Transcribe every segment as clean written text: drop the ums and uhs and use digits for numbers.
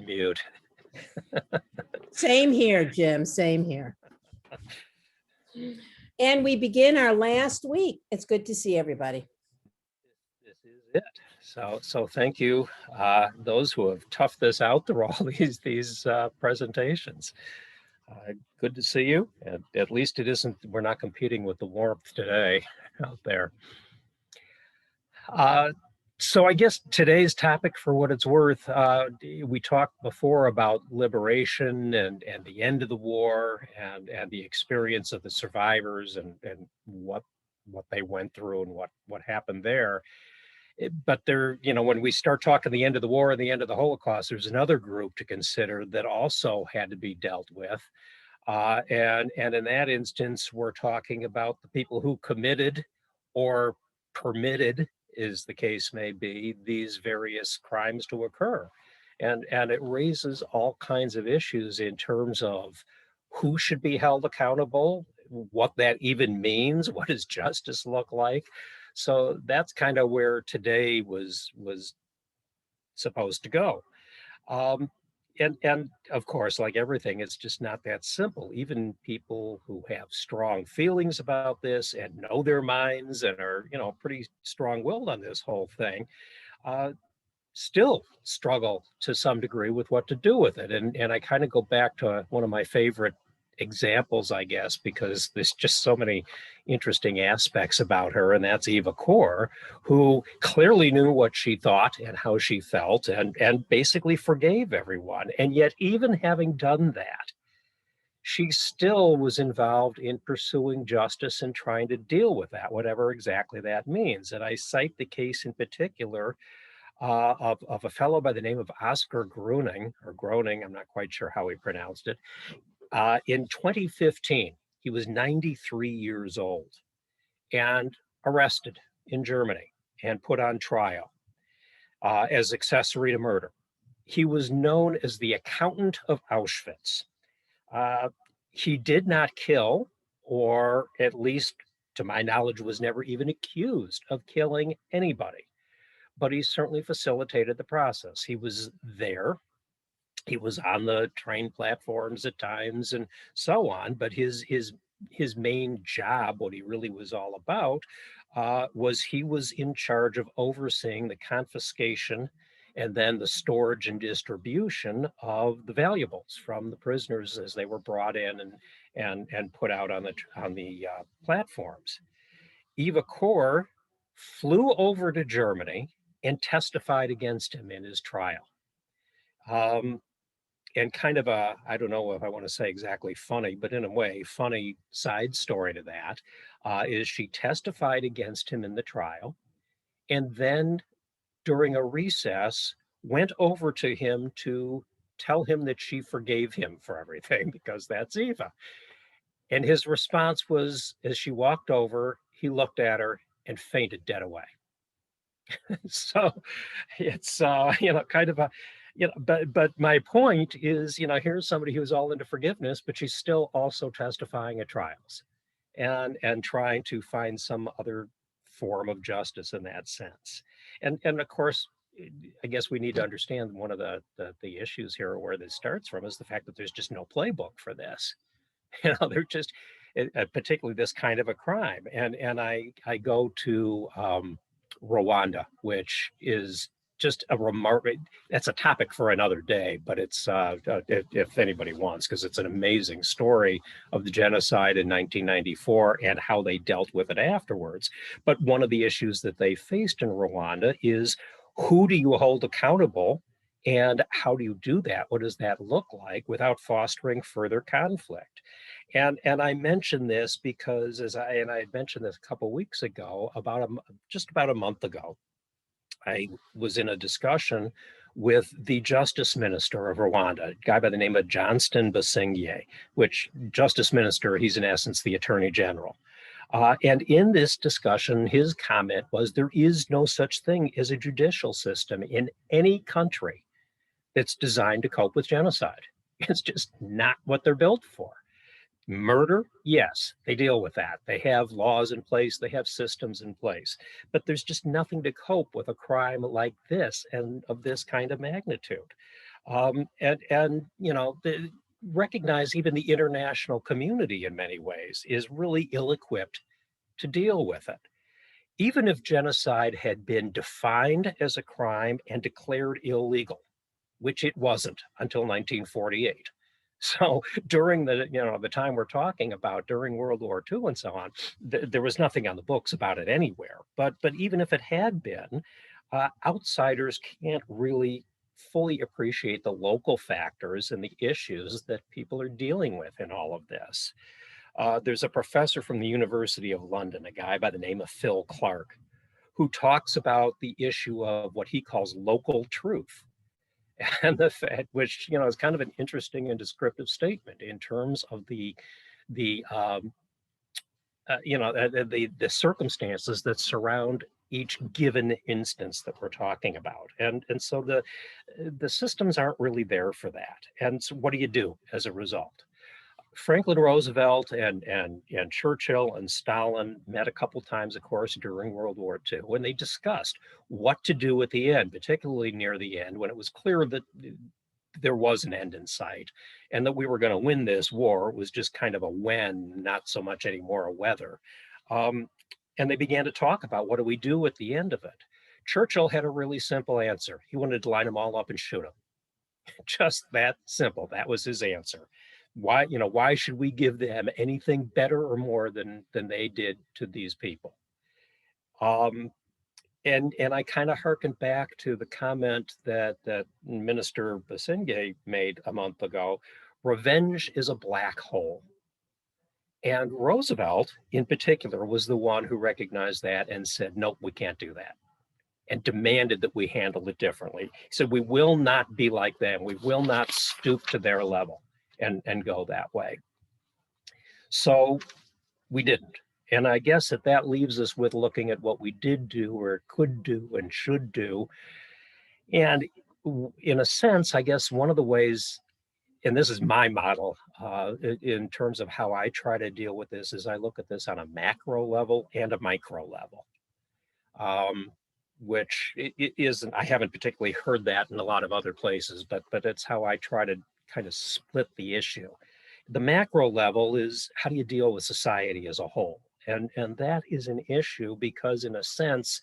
Mute. Same here, Jim, same here. And we begin our last week. It's good to see everybody. This is it. So thank you, those who have toughed this out through all these presentations. Good to see you. And at least it isn't, we're not competing with the warmth today out there. So I guess today's topic, for what it's worth, we talked before about liberation and the end of the war and the experience of the survivors and what they went through and what happened there. But there, when we start talking the end of the war and the end of the Holocaust, there's another group to consider that also had to be dealt with. And in that instance, we're talking about the people who committed or permitted, is the case may be, these various crimes to occur. And it raises all kinds of issues in terms of who should be held accountable, what that even means, what does justice look like. So that's kind of where today was supposed to go. And of course, like everything, it's just not that simple. Even people who have strong feelings about this and know their minds and are, pretty strong-willed on this whole thing, still struggle to some degree with what to do with it. And I kind of go back to one of my favorite examples, I guess, because there's just so many interesting aspects about her, and that's Eva Kor, who clearly knew what she thought and how she felt and basically forgave everyone. And yet, even having done that, she still was involved in pursuing justice and trying to deal with that, whatever exactly that means. And I cite the case in particular of a fellow by the name of Oscar Groening, I'm not quite sure how he pronounced it. In 2015, he was 93 years old and arrested in Germany and put on trial as accessory to murder. He was known as the accountant of Auschwitz. He did not kill, or at least to my knowledge, was never even accused of killing anybody, but he certainly facilitated the process. He was there. He was on the train platforms at times and so on, but his main job, what he really was all about, was he was in charge of overseeing the confiscation and then the storage and distribution of the valuables from the prisoners as they were brought in and put out on the platforms. Eva Kor flew over to Germany and testified against him in his trial. And kind of I don't know if I want to say exactly funny, but in a way, funny side story to that is she testified against him in the trial, and then during a recess, went over to him to tell him that she forgave him for everything, because that's Eva. And his response was, as she walked over, he looked at her and fainted dead away. So it's, kind of a, but my point is, here's somebody who's all into forgiveness, but she's still also testifying at trials and trying to find some other form of justice in that sense. And of course, I guess we need to understand one of the issues here, where this starts from, is the fact that there's just no playbook for this. They're just, particularly this kind of a crime. And I go to Rwanda, which is just a remarkable, that's a topic for another day, but it's, if anybody wants, because it's an amazing story of the genocide in 1994 and how they dealt with it afterwards. But one of the issues that they faced in Rwanda is, who do you hold accountable and how do you do that? What does that look like without fostering further conflict? And I mention this because, I had mentioned this a couple of weeks ago, just about a month ago, I was in a discussion with the justice minister of Rwanda, a guy by the name of Johnston Busingye, which justice minister, he's in essence the attorney general. And in this discussion, his comment was, there is no such thing as a judicial system in any country that's designed to cope with genocide. It's just not what they're built for. Murder, yes, they deal with that. They have laws in place, they have systems in place, but there's just nothing to cope with a crime like this and of this kind of magnitude. And recognize even the international community in many ways is really ill-equipped to deal with it. Even if genocide had been defined as a crime and declared illegal, which it wasn't until 1948. So during the time we're talking about, during World War II and so on, there was nothing on the books about it anywhere. But even if it had been, outsiders can't really fully appreciate the local factors and the issues that people are dealing with in all of this. There's a professor from the University of London, a guy by the name of Phil Clark, who talks about the issue of what he calls local truth. And the fact, which is kind of an interesting and descriptive statement in terms of the the circumstances that surround each given instance that we're talking about. And so the systems aren't really there for that. And so what do you do as a result? Franklin Roosevelt and Churchill and Stalin met a couple times, of course, during World War II, when they discussed what to do at the end, particularly near the end, when it was clear that there was an end in sight and that we were going to win this war. It was just kind of a when, not so much anymore a whether. And they began to talk about what do we do at the end of it. Churchill had a really simple answer. He wanted to line them all up and shoot them. Just that simple. That was his answer. Why should we give them anything better or more than they did to these people? And I kind of hearken back to the comment that Minister Basingay made a month ago. Revenge is a black hole. And Roosevelt, in particular, was the one who recognized that and said, nope, we can't do that, and demanded that we handle it differently. He said, we will not be like them. We will not stoop to their level and go that way. So we didn't. And I guess that leaves us with looking at what we did do or could do and should do. And in a sense, I guess one of the ways, and this is my model in terms of how I try to deal with this, is I look at this on a macro level and a micro level. Which it isn't, I haven't particularly heard that in a lot of other places, but it's how I try to kind of split the issue. The macro level is how do you deal with society as a whole? And that is an issue because in a sense,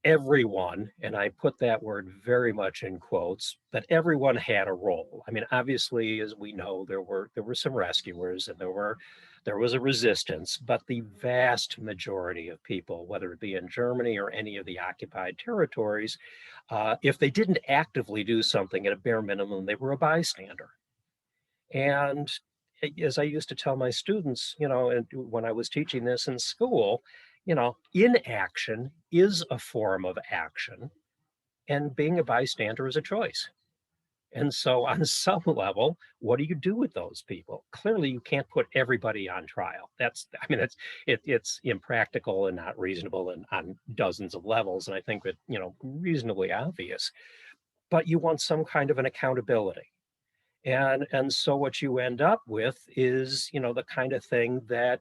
everyone, and I put that word very much in quotes, but everyone had a role. I mean, obviously, as we know, there were some rescuers and there was a resistance, but the vast majority of people, whether it be in Germany or any of the occupied territories, if they didn't actively do something at a bare minimum, they were a bystander. And as I used to tell my students, and when I was teaching this in school, inaction is a form of action, and being a bystander is a choice. And so on some level, what do you do with those people? Clearly, you can't put everybody on trial. It's impractical and not reasonable and on dozens of levels. And I think that, reasonably obvious, but you want some kind of an accountability. And so what you end up with is, the kind of thing that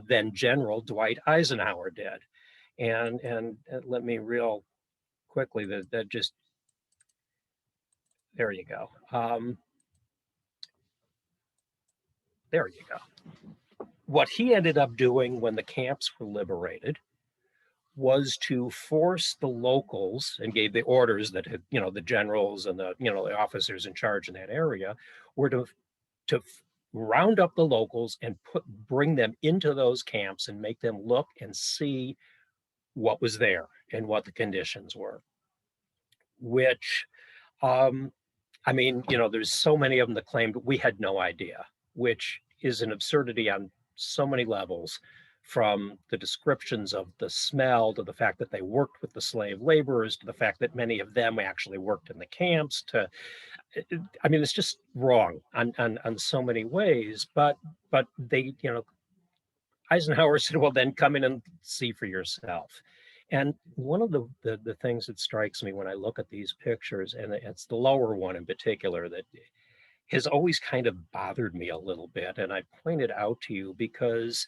then General Dwight Eisenhower did. And let me real quickly, that just, there you go. There you go. What he ended up doing when the camps were liberated was to force the locals, and gave the orders that had, the generals and the officers in charge in that area were to round up the locals and bring them into those camps and make them look and see what was there and what the conditions were. Which, there's so many of them that claimed we had no idea, which is an absurdity on so many levels, from the descriptions of the smell to the fact that they worked with the slave laborers to the fact that many of them actually worked in the camps to, it's just wrong on so many ways, but they, Eisenhower said, well, then come in and see for yourself. And one of the things that strikes me when I look at these pictures, and it's the lower one in particular, that has always kind of bothered me a little bit. And I pointed out to you because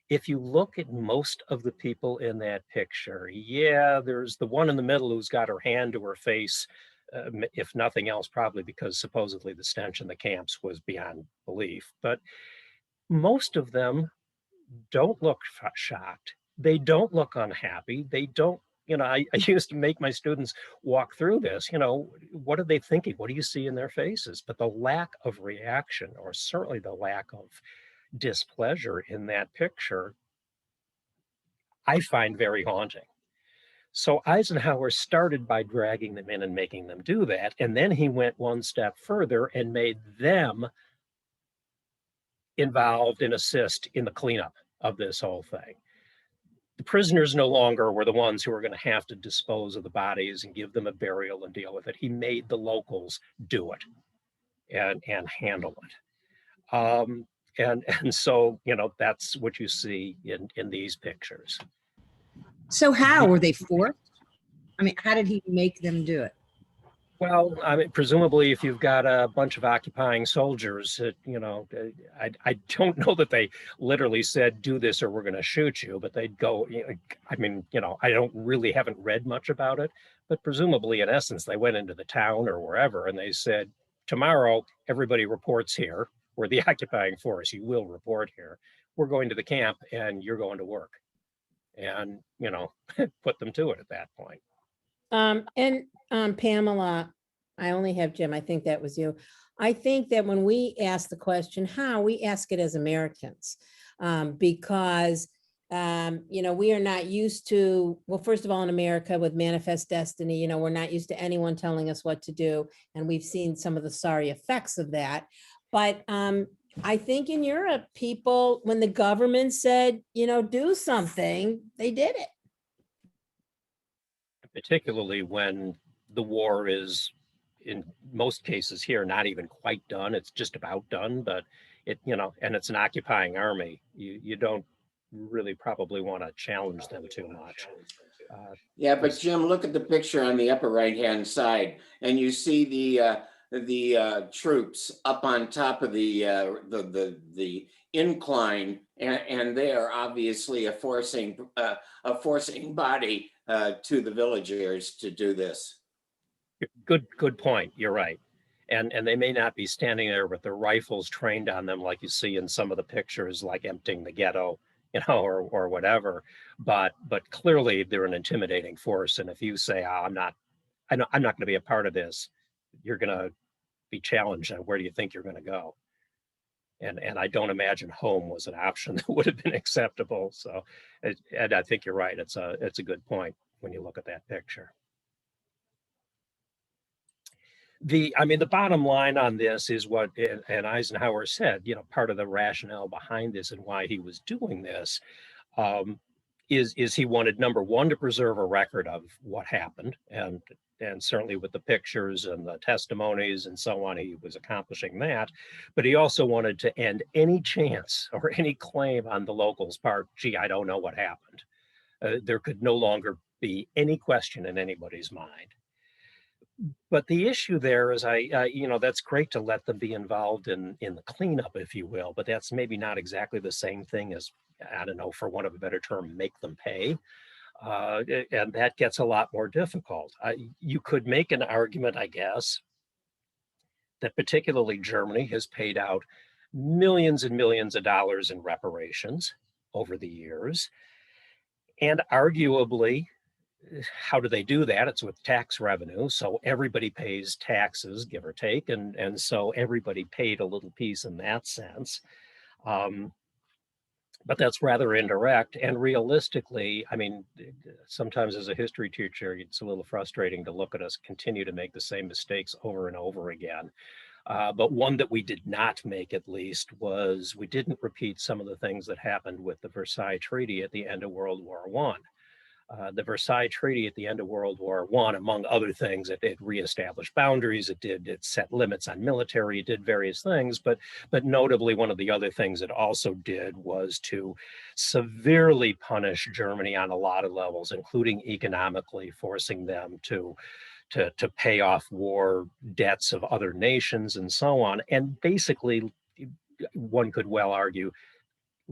if you look at most of the people in that picture, yeah, there's the one in the middle who's got her hand to her face, if nothing else, probably because supposedly the stench in the camps was beyond belief. But most of them don't look shocked. They don't look unhappy. They don't, I used to make my students walk through this, what are they thinking? What do you see in their faces? But the lack of reaction, or certainly the lack of displeasure in that picture, I find very haunting. So Eisenhower started by dragging them in and making them do that. And then he went one step further and made them involved and assist in the cleanup of this whole thing. The prisoners no longer were the ones who were going to have to dispose of the bodies and give them a burial and deal with it. He made the locals do it and handle it. And so, that's what you see in these pictures. So how were they forced? I mean, how did he make them do it? Well, I mean, presumably, if you've got a bunch of occupying soldiers, I don't know that they literally said, do this or we're going to shoot you, but they'd go, haven't read much about it, but presumably, in essence, they went into the town or wherever and they said, tomorrow, everybody reports here. We're the occupying force. You will report here. We're going to the camp and you're going to work. And, put them to it at that point. Pamela, I only have Jim. I think that was you. I think that when we ask the question, how, we ask it as Americans, because, we are not used to, well, first of all, in America with manifest destiny, we're not used to anyone telling us what to do. And we've seen some of the sorry effects of that. But I think in Europe, people, when the government said, do something, they did it. Particularly when the war is, in most cases here, not even quite done. It's just about done, but and it's an occupying army. You don't really probably want to challenge them too much. Yeah, but Jim, look at the picture on the upper right-hand side, and you see the troops up on top of the incline, and they are obviously a forcing body to the villagers to do this. Good point. You're right. And they may not be standing there with their rifles trained on them like you see in some of the pictures, like emptying the ghetto, or whatever. But clearly they're an intimidating force. And if you say, I'm not going to be a part of this, you're going to be challenged on where do you think you're going to go. And I don't imagine home was an option that would have been acceptable. So, and I think you're right. It's a good point when you look at that picture. The bottom line on this is what, and Eisenhower said, part of the rationale behind this and why he was doing this is he wanted, number one, to preserve a record of what happened. And certainly with the pictures and the testimonies and so on, he was accomplishing that. But he also wanted to end any chance or any claim on the locals' part, gee, I don't know what happened. There could no longer be any question in anybody's mind. But the issue there is, that's great to let them be involved in the cleanup, if you will, but that's maybe not exactly the same thing as, I don't know, for want of a better term, make them pay. And that gets a lot more difficult. You could make an argument, I guess, that particularly Germany has paid out millions and millions of dollars in reparations over the years. And arguably, how do they do that? It's with tax revenue. So everybody pays taxes, give or take. And so everybody paid a little piece in that sense. But that's rather indirect. And realistically, sometimes as a history teacher, it's a little frustrating to look at us continue to make the same mistakes over and over again. But one that we did not make, at least, was we didn't repeat some of the things that happened with the Versailles Treaty at the end of World War I. The Versailles Treaty at the end of World War I, among other things, it reestablished boundaries, it set limits on military, it did various things, but notably one of the other things it also did was to severely punish Germany on a lot of levels, including economically, forcing them to pay off war debts of other nations and so on. And basically, one could well argue,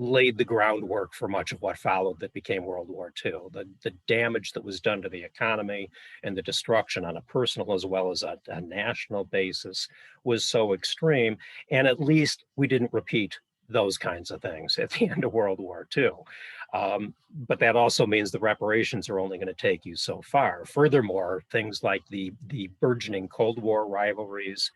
laid the groundwork for much of what followed that became World War II. The damage that was done to the economy and the destruction on a personal as well as a national basis was so extreme. And at least we didn't repeat those kinds of things at the end of World War II. But that also means the reparations are only going to take you so far. Furthermore, things like the burgeoning Cold War rivalries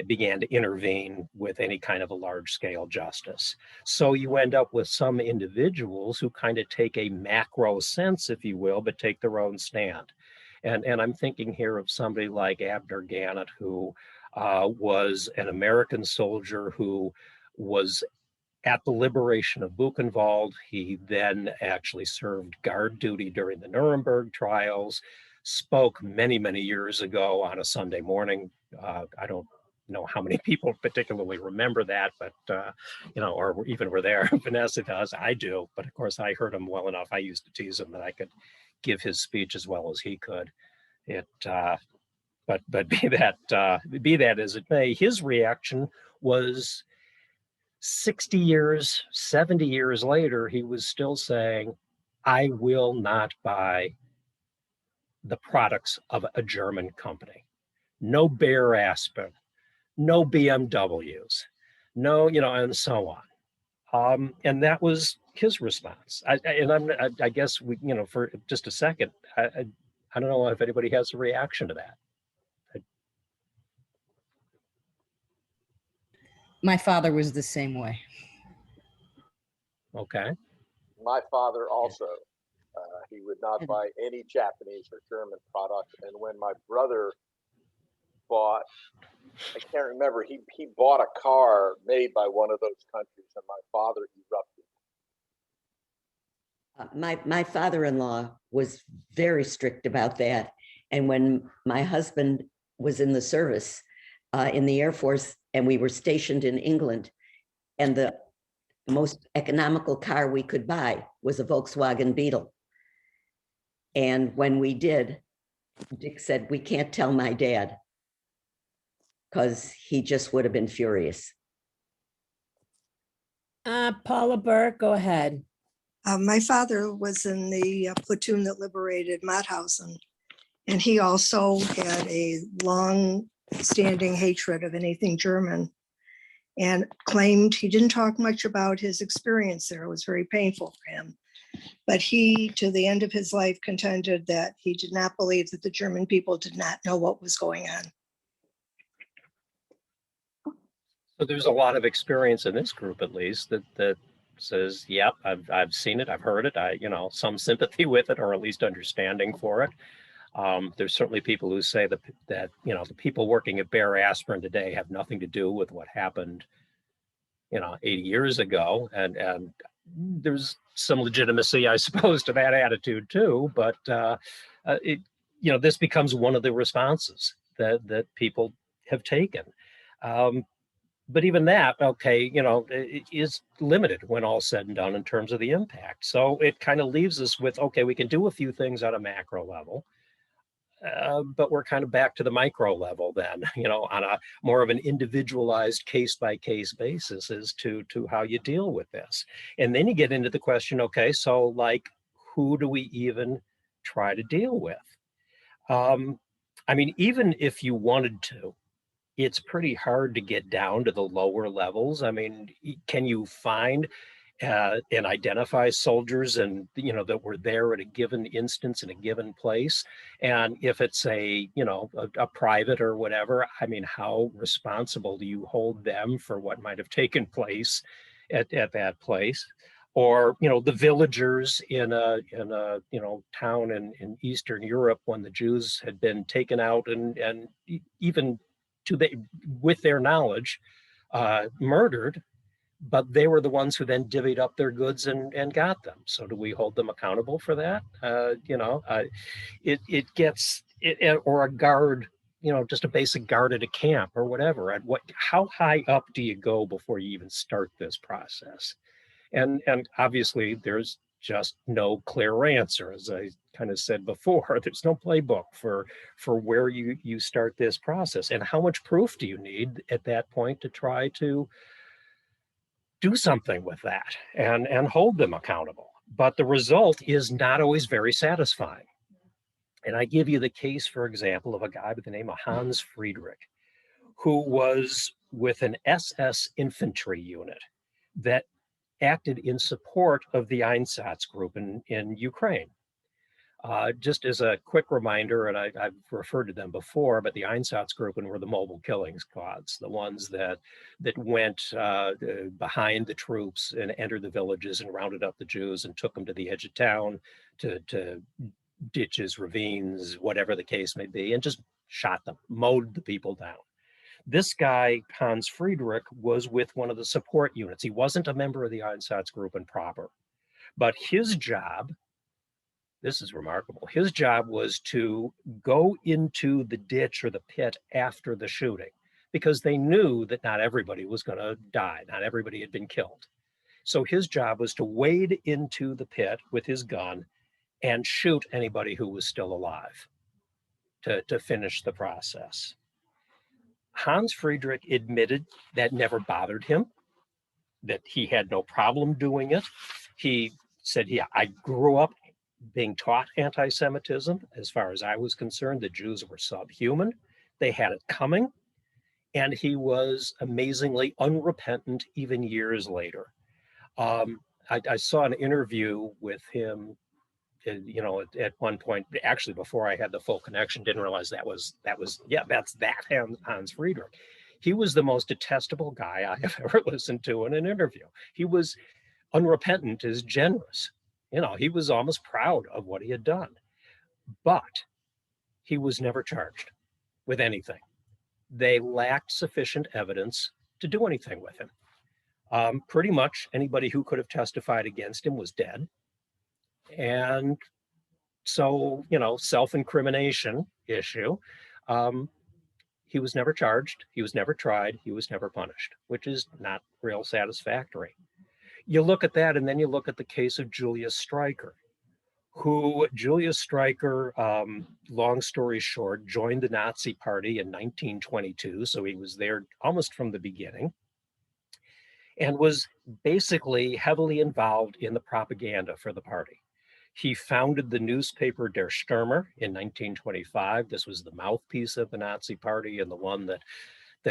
began to intervene with any kind of a large-scale justice. So you end up with some individuals who kind of take a macro sense, if you will, but take their own stand. And I'm thinking here of somebody like Abner Gannett, who was an American soldier who was at the liberation of Buchenwald. He then actually served guard duty during the Nuremberg trials, spoke many, many years ago on a Sunday morning. I don't know how many people particularly remember that, but or even were there. Vanessa does, I do, but of course I heard him well enough. I used to tease him that I could give his speech as well as he could. But be that as it may, his reaction was 60 years, 70 years later, he was still saying, I will not buy the products of a German company. No Bayer Aspen, no BMWs, no, and so on. And that was his response. I guess we, for just a second, I don't know if anybody has a reaction to that. My father was the same way. Okay. My father also, he would not buy any Japanese or German product. And when my brother bought, I can't remember, he bought a car made by one of those countries, and my father erupted. My father-in-law was very strict about that. And when my husband was in the service in the Air Force, and we were stationed in England, and the most economical car we could buy was a Volkswagen Beetle. And when we did, Dick said, we can't tell my dad, because he just would have been furious. Paula Burke, go ahead. My father was in the platoon that liberated Mauthausen, and he also had a long-standing hatred of anything German, and claimed he didn't talk much about his experience there. It was very painful for him. But he, to the end of his life, contended that he did not believe that the German people did not know what was going on. So there's a lot of experience in this group, at least, that says, yep, I've seen it, I've heard it, some sympathy with it, or at least understanding for it. There's certainly people who say that the people working at Bayer Aspirin today have nothing to do with what happened 80 years ago, and there's some legitimacy, I suppose, to that attitude too. But this becomes one of the responses that people have taken. But even that, okay, it is limited when all said and done in terms of the impact. So it kind of leaves us with, okay, we can do a few things on a macro level. But we're kind of back to the micro level then, on a more of an individualized case-by-case basis as to how you deal with this. And then you get into the question, okay, so like, who do we even try to deal with? Even if you wanted to, it's pretty hard to get down to the lower levels. Can you find and identify soldiers and that were there at a given instance in a given place? And if it's a private or whatever, how responsible do you hold them for what might have taken place at that place? Or the villagers in a town in Eastern Europe when the Jews had been taken out and even with their knowledge murdered, but they were the ones who then divvied up their goods and got them. So do we hold them accountable for that? Or a guard, just a basic guard at a camp or whatever. How high up do you go before you even start this process? And obviously there's just no clear answer. As I kind of said before, there's no playbook for where you start this process. And how much proof do you need at that point to try to do something with that and hold them accountable. But the result is not always very satisfying. And I give you the case, for example, of a guy by the name of Hans Friedrich, who was with an SS infantry unit that acted in support of the Einsatz group in Ukraine. Just as a quick reminder, and I've referred to them before, but the Einsatzgruppen were the mobile killing squads, the ones that went behind the troops and entered the villages and rounded up the Jews and took them to the edge of town, to ditches, ravines, whatever the case may be, and just shot them, mowed the people down. This guy, Hans Friedrich, was with one of the support units. He wasn't a member of the Einsatzgruppen proper, but his job, this is remarkable, his job was to go into the ditch or the pit after the shooting, because they knew that not everybody was going to die, not everybody had been killed. So his job was to wade into the pit with his gun and shoot anybody who was still alive to finish the process. Hans Friedrich admitted that never bothered him, that he had no problem doing it. He said, yeah, I grew up being taught anti-Semitism. As far as I was concerned, the Jews were subhuman. They had it coming. And he was amazingly unrepentant even years later. I saw an interview with him, at one point, actually before I had the full connection, didn't realize that's Hans Friedrich. He was the most detestable guy I have ever listened to in an interview. He was unrepentant, is generous. He was almost proud of what he had done, but he was never charged with anything. They lacked sufficient evidence to do anything with him. Pretty much anybody who could have testified against him was dead. And so, self-incrimination issue. He was never charged. He was never tried. He was never punished, which is not real satisfactory. You look at that, and then you look at the case of Julius Streicher, long story short, joined the Nazi Party in 1922. So he was there almost from the beginning and was basically heavily involved in the propaganda for the party. He founded the newspaper Der Stürmer in 1925. This was the mouthpiece of the Nazi Party and the one that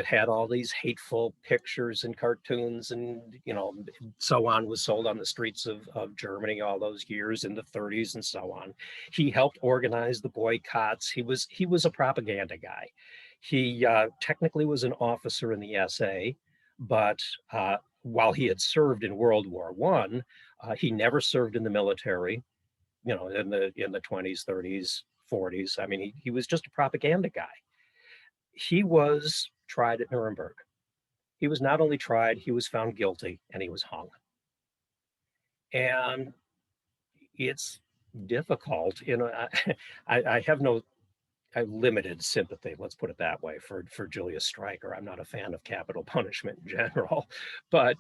had all these hateful pictures and cartoons and, so on, was sold on the streets of Germany all those years in the 30s and so on. He helped organize the boycotts. He was a propaganda guy. He technically was an officer in the SA, but while he had served in World War I, he never served in the military, in the 20s, 30s, 40s. I mean, he was just a propaganda guy. He was tried at Nuremberg. He was not only tried, he was found guilty and he was hung. And it's difficult, I have limited sympathy, let's put it that way, for Julius Streicher. I'm not a fan of capital punishment in general, but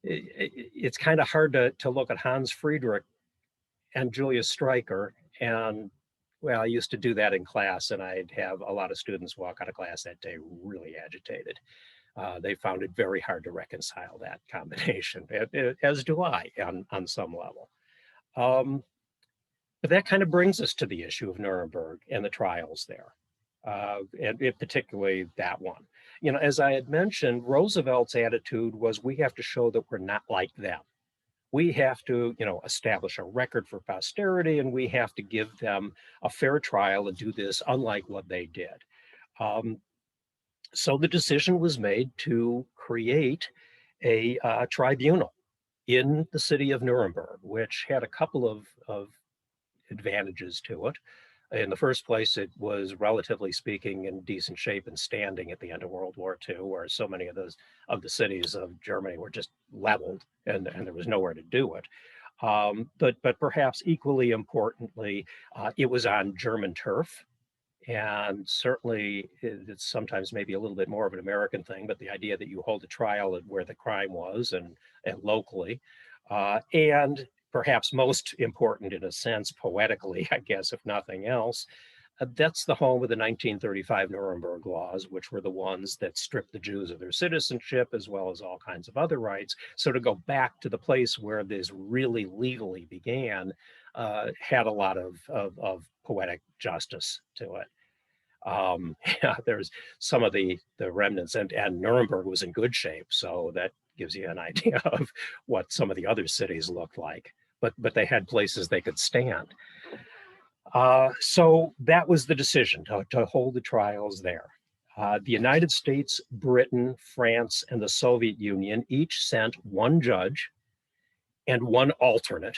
it's kind of hard to look at Hans Friedrich and Julius Streicher and, well, I used to do that in class, and I'd have a lot of students walk out of class that day really agitated. They found it very hard to reconcile that combination, as do I on some level. But that kind of brings us to the issue of Nuremberg and the trials there, and particularly that one. As I had mentioned, Roosevelt's attitude was, we have to show that we're not like them. We have to, establish a record for posterity, and we have to give them a fair trial and do this unlike what they did. So the decision was made to create a tribunal in the city of Nuremberg, which had a couple of advantages to it. In the first place, it was, relatively speaking, in decent shape and standing at the end of World War II, where so many of the cities of Germany were just leveled and there was nowhere to do it. But perhaps equally importantly, it was on German turf. And certainly it's sometimes maybe a little bit more of an American thing, but the idea that you hold a trial at where the crime was and locally, and perhaps most important in a sense, poetically, I guess, if nothing else, that's the home of the 1935 Nuremberg laws, which were the ones that stripped the Jews of their citizenship as well as all kinds of other rights. So to go back to the place where this really legally began had a lot of poetic justice to it. Yeah, there's some of the remnants, and Nuremberg was in good shape, so that gives you an idea of what some of the other cities looked like. But they had places they could stand. So that was the decision to hold the trials there. The United States, Britain, France, and the Soviet Union each sent one judge and one alternate.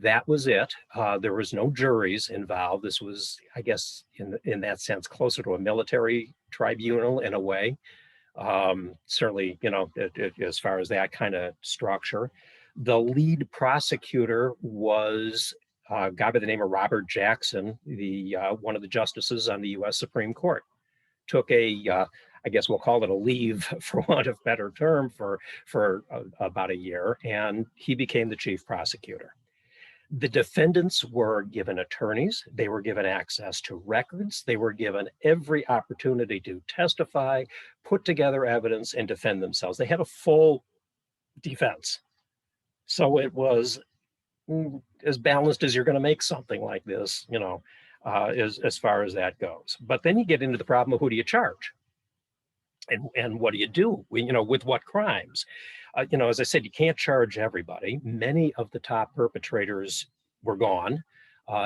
That was it. There was no juries involved. This was, I guess, in that sense, closer to a military tribunal in a way. Certainly, you know, as far as that kind of structure. The lead prosecutor was a guy by the name of Robert Jackson, one of the justices on the U.S. Supreme Court. Took I guess we'll call it a leave, for want of a better term, for about a year, and he became the chief prosecutor. The defendants were given attorneys, they were given access to records, they were given every opportunity to testify, put together evidence, and defend themselves. They had a full defense. So it was as balanced as you're going to make something like this, you know, as far as that goes. But then you get into the problem of who do you charge? And what do you do, you know, with what crimes? You know, as I said, you can't charge everybody. Many of the top perpetrators were gone.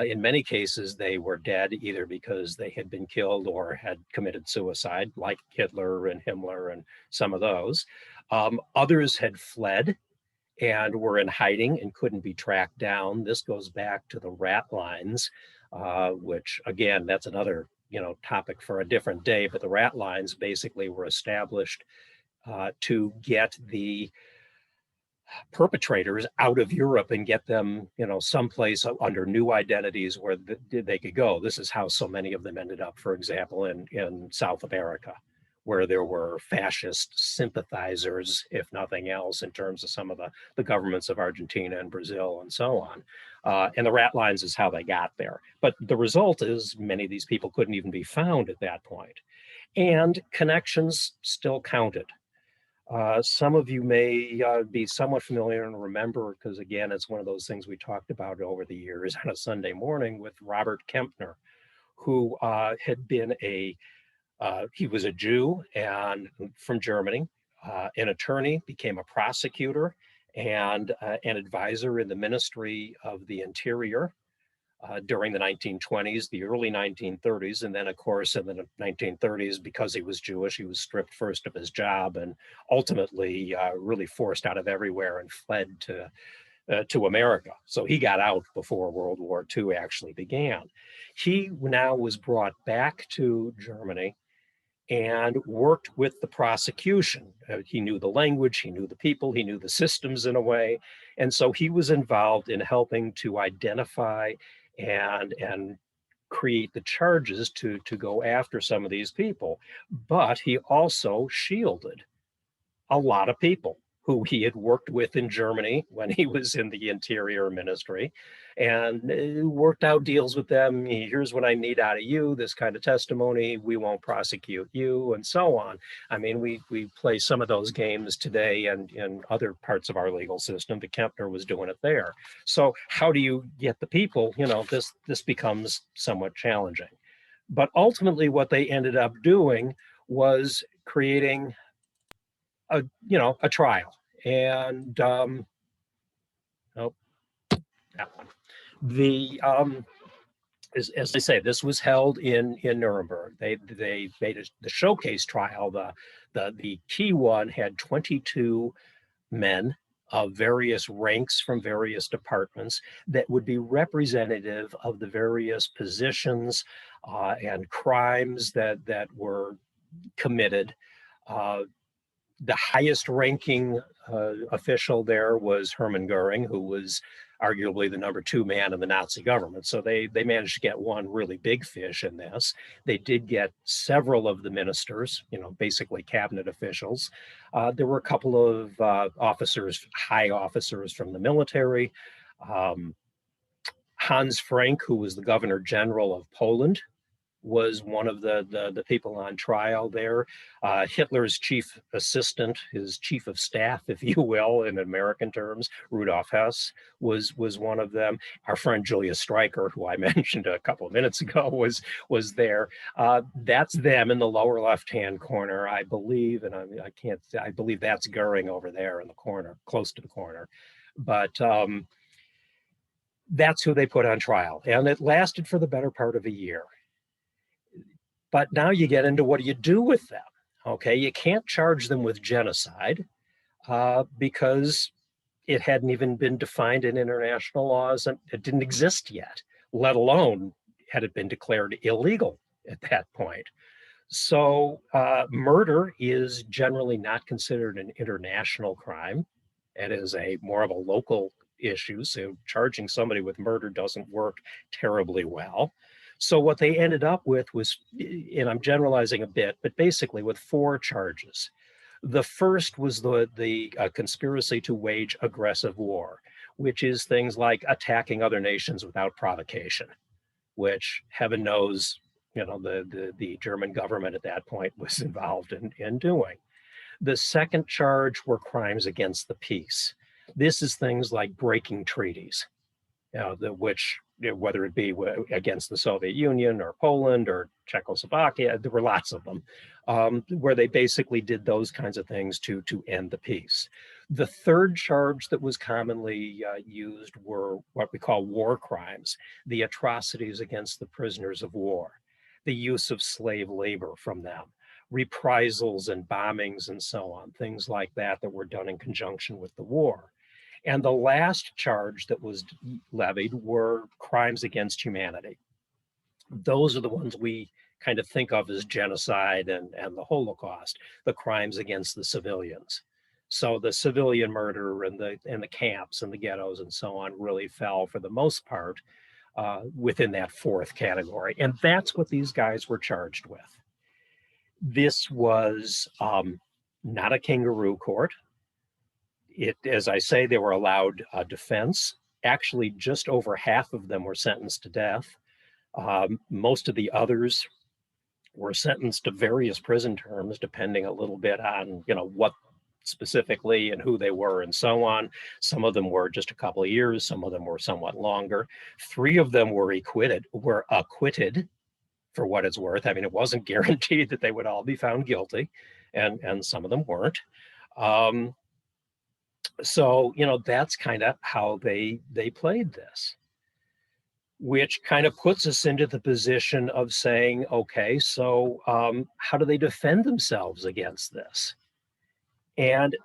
In many cases, they were dead either because they had been killed or had committed suicide, like Hitler and Himmler and some of those. Others had fled and were in hiding and couldn't be tracked down. This goes back to the rat lines, which again, that's another, you know, topic for a different day, but the rat lines basically were established to get the perpetrators out of Europe and get them, you know, someplace under new identities where they could go. This is how so many of them ended up, for example, in South America, where there were fascist sympathizers, if nothing else, in terms of some of the governments of Argentina and Brazil and so on. And the rat lines is how they got there. But the result is many of these people couldn't even be found at that point. And connections still counted. Some of you may be somewhat familiar and remember, because again, it's one of those things we talked about over the years on a Sunday morning with Robert Kempner, who had been he was a Jew and from Germany, an attorney, became a prosecutor and an advisor in the Ministry of the Interior during the 1920s, the early 1930s. And then, of course, in the 1930s, because he was Jewish, he was stripped first of his job and ultimately really forced out of everywhere and fled to America. So he got out before World War II actually began. He now was brought back to Germany and worked with the prosecution. He knew the language, he knew the people, he knew the systems in a way. And so he was involved in helping to identify and create the charges to go after some of these people. But he also shielded a lot of people who he had worked with in Germany when he was in the Interior Ministry, and worked out deals with them. Here's what I need out of you, this kind of testimony, we won't prosecute you, and so on. I mean, we play some of those games today and in other parts of our legal system, but Kempner was doing it there. So how do you get the people? You know, this becomes somewhat challenging. But ultimately what they ended up doing was creating a trial. And oh, that one. As I say, this was held in Nuremberg. They made the showcase trial. The key one had 22 men of various ranks from various departments that would be representative of the various positions and crimes that were committed. The highest ranking official there was Hermann Goering, who was arguably the number 2 man in the Nazi government. So they managed to get one really big fish in this. They did get several of the ministers, you know, basically cabinet officials. There were a couple of officers, high officers from the military. Hans Frank, who was the Governor General of Poland, was one of the people on trial there. Hitler's chief assistant, his chief of staff, if you will, in American terms, Rudolf Hess, was one of them. Our friend Julius Streicher, who I mentioned a couple of minutes ago, was there. That's them in the lower left-hand corner, I believe, and I believe that's Goering over there in the corner, close to the corner. But that's who they put on trial, and it lasted for the better part of a year. But now you get into what do you do with them? Okay, you can't charge them with genocide because it hadn't even been defined in international laws and it didn't exist yet, let alone had it been declared illegal at that point. So murder is generally not considered an international crime. It is more of a local issue. So charging somebody with murder doesn't work terribly well. So what they ended up with was, and I'm generalizing a bit, but basically with 4 charges. The first was the conspiracy to wage aggressive war, which is things like attacking other nations without provocation, which heaven knows, the German government at that point was involved in doing. The second charge were crimes against the peace. This is things like breaking treaties, which, whether it be against the Soviet Union or Poland or Czechoslovakia, there were lots of them, where they basically did those kinds of things to end the peace. The third charge that was commonly used were what we call war crimes, the atrocities against the prisoners of war, the use of slave labor from them, reprisals and bombings and so on, things like that were done in conjunction with the war. And the last charge that was levied were crimes against humanity. Those are the ones we kind of think of as genocide and the Holocaust, the crimes against the civilians. So the civilian murder and the camps and the ghettos and so on really fell for the most part within that fourth category. And that's what these guys were charged with. This was not a kangaroo court. As I say, they were allowed defense. Actually, just over half of them were sentenced to death. Most of the others were sentenced to various prison terms, depending a little bit on, what specifically and who they were and so on. Some of them were just a couple of years. Some of them were somewhat longer. 3 of them were acquitted for what it's worth. I mean, it wasn't guaranteed that they would all be found guilty, and some of them weren't. So, that's kind of how they played this, which kind of puts us into the position of saying, okay, so how do they defend themselves against this? And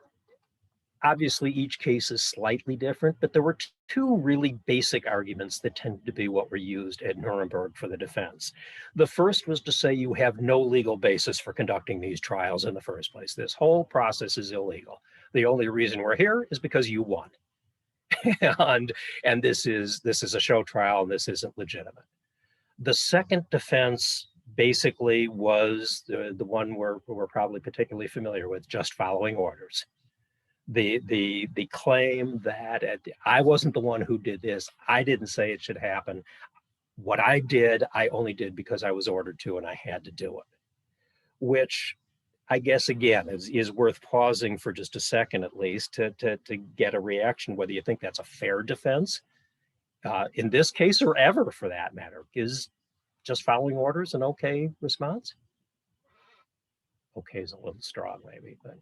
obviously each case is slightly different, but there were 2 really basic arguments that tended to be what were used at Nuremberg for the defense. The first was to say you have no legal basis for conducting these trials in the first place. This whole process is illegal. The only reason we're here is because you won. and this is a show trial and this isn't legitimate. The second defense basically was the one we're probably particularly familiar with, just following orders. The claim that I wasn't the one who did this, I didn't say it should happen. What I did, I only did because I was ordered to and I had to do it, which I guess, again, is worth pausing for just a second at least to get a reaction, whether you think that's a fair defense. In this case, or ever for that matter, is just following orders an okay response? Okay is a little strong maybe, but.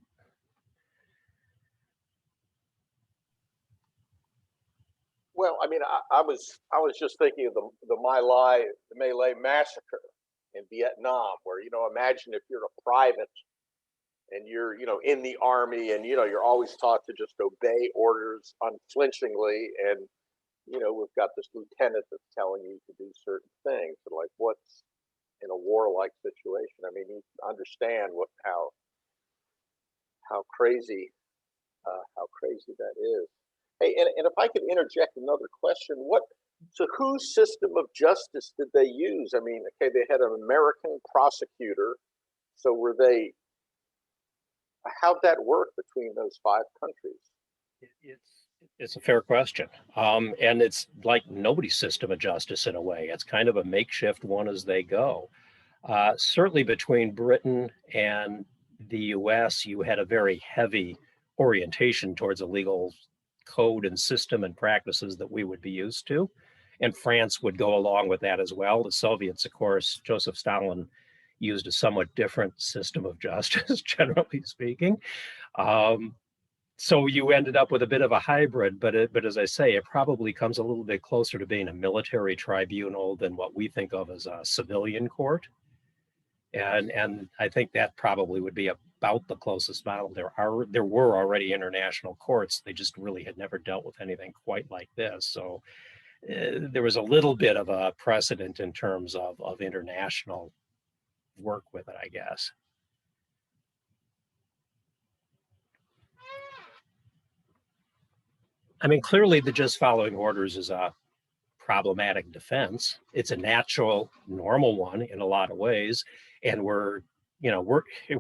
Well, I mean, I was just thinking of the My Lai massacre in Vietnam, where, imagine if you're a private and you're, in the army and, you're always taught to just obey orders unflinchingly. And, we've got this lieutenant that's telling you to do certain things. But like, what's in a warlike situation? I mean, you understand how crazy that is. Hey, and if I could interject another question, so whose system of justice did they use? I mean, okay, they had an American prosecutor. So how'd that work between those 5 countries? It's a fair question. And it's like nobody's system of justice in a way. It's kind of a makeshift one as they go. Certainly between Britain and the US, you had a very heavy orientation towards a legal code and system and practices that we would be used to. And France would go along with that as well. The Soviets, of course, Joseph Stalin used a somewhat different system of justice, generally speaking. Um, so you ended up with a bit of a hybrid, but as I say, it probably comes a little bit closer to being a military tribunal than what we think of as a civilian court. And I think that probably would be about the closest model. There were already international courts. They just really had never dealt with anything quite like this. So there was a little bit of a precedent in terms of international work with it, I guess. I mean, clearly the just following orders is a problematic defense. It's a natural, normal one in a lot of ways. And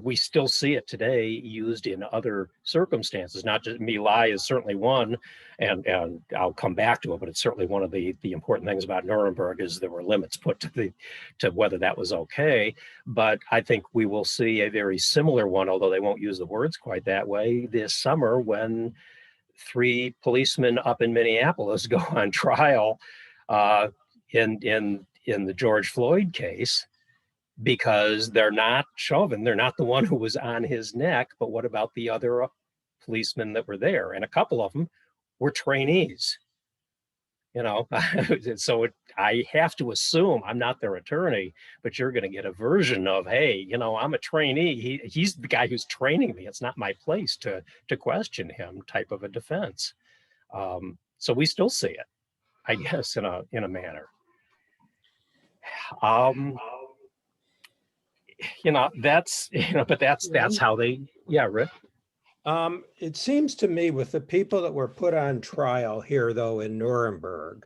we still see it today used in other circumstances, not just My Lai is certainly one, and I'll come back to it, but it's certainly one of the important things about Nuremberg is there were limits put to whether that was okay. But I think we will see a very similar one, although they won't use the words quite that way, this summer when 3 policemen up in Minneapolis go on trial in the George Floyd case because they're not Chauvin. They're not the one who was on his neck, but what about the other policemen that were there? And a couple of them were trainees, so I have to assume, I'm not their attorney, but you're going to get a version of, hey, I'm a trainee. He's the guy who's training me. It's not my place to question him type of a defense. So we still see it, I guess, in a manner. That's how they, yeah, Rick. It seems to me with the people that were put on trial here, though, in Nuremberg,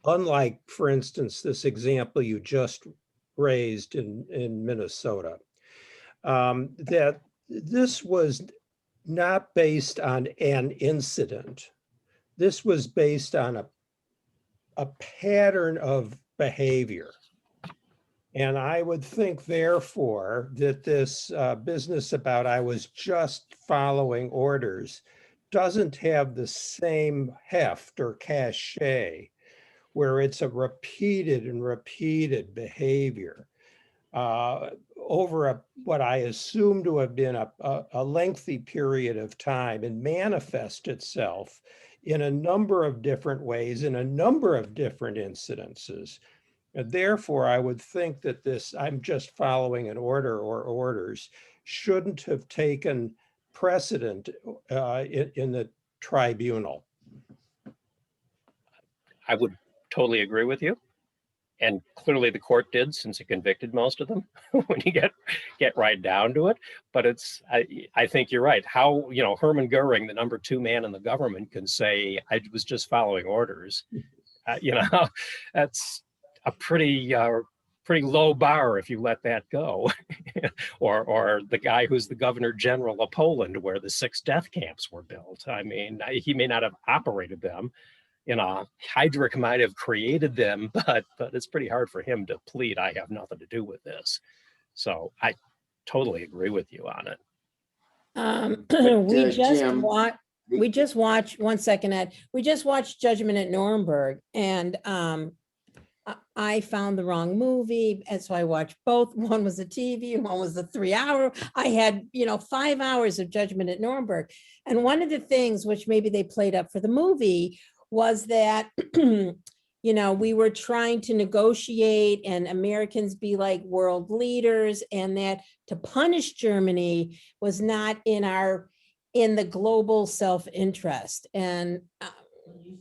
unlike, for instance, this example you just raised in Minnesota, that this was not based on an incident. This was based on a pattern of behavior. And I would think, therefore, that this business about I was just following orders doesn't have the same heft or cachet, where it's a repeated and repeated behavior over what I assume to have been a lengthy period of time and manifest itself in a number of different ways, in a number of different incidences. And therefore, I would think that this I'm just following an order or orders shouldn't have taken precedent in the tribunal. I would totally agree with you. And clearly the court did, since it convicted most of them when you get right down to it. But I think you're right. How, Hermann Goering, the number 2 man in the government, can say, I was just following orders. That's a pretty low bar if you let that go. or the guy who's the governor general of Poland, where the 6 death camps were built. I mean, he may not have operated them. Heydrich might have created them, but it's pretty hard for him to plead, I have nothing to do with this. So I totally agree with you on it. We just watched 1 second, Ed. We just watched Judgment at Nuremberg, and I found the wrong movie, and so I watched both. One was a TV, one was a 3-hour. I had 5 hours of Judgment at Nuremberg, and one of the things which maybe they played up for the movie was that we were trying to negotiate and Americans be like world leaders, and that to punish Germany was not in the global self-interest. And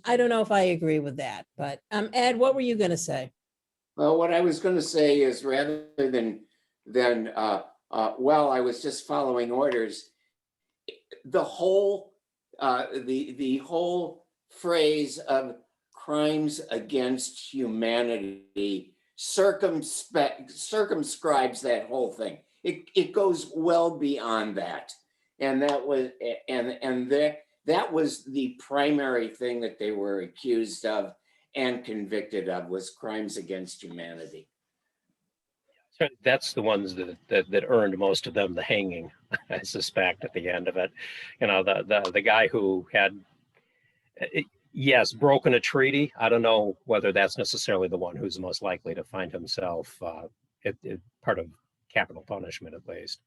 I don't know if I agree with that, but Ed, what were you going to say? Well, what I was going to say is rather than I was just following orders, the whole the whole phrase of crimes against humanity circumscribes that whole thing. It goes well beyond that, and that was and That was the primary thing that they were accused of and convicted of, was crimes against humanity. So that's the ones that earned most of them the hanging, I suspect, at the end of it. You know, the guy who had, yes, broken a treaty. I don't know whether that's necessarily the one who's most likely to find himself part of capital punishment, at least.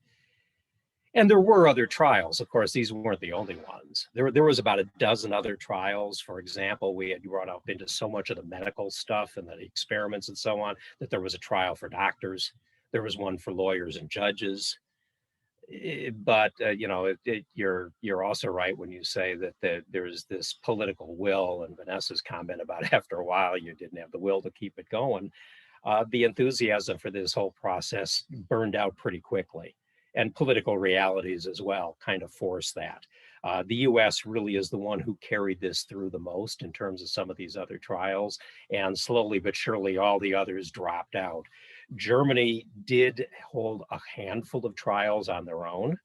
And there were other trials. Of course, these weren't the only ones. There was about a dozen other trials. For example, we had brought up into so much of the medical stuff and the experiments and so on that there was a trial for doctors. There was one for lawyers and judges. But you know, you're also right when you say that there's this political will, and Vanessa's comment about after a while you didn't have the will to keep it going. The enthusiasm for this whole process burned out pretty quickly. And political realities as well kind of force that. The US really is the one who carried this through the most in terms of some of these other trials, and slowly but surely all the others dropped out. Germany did hold a handful of trials on their own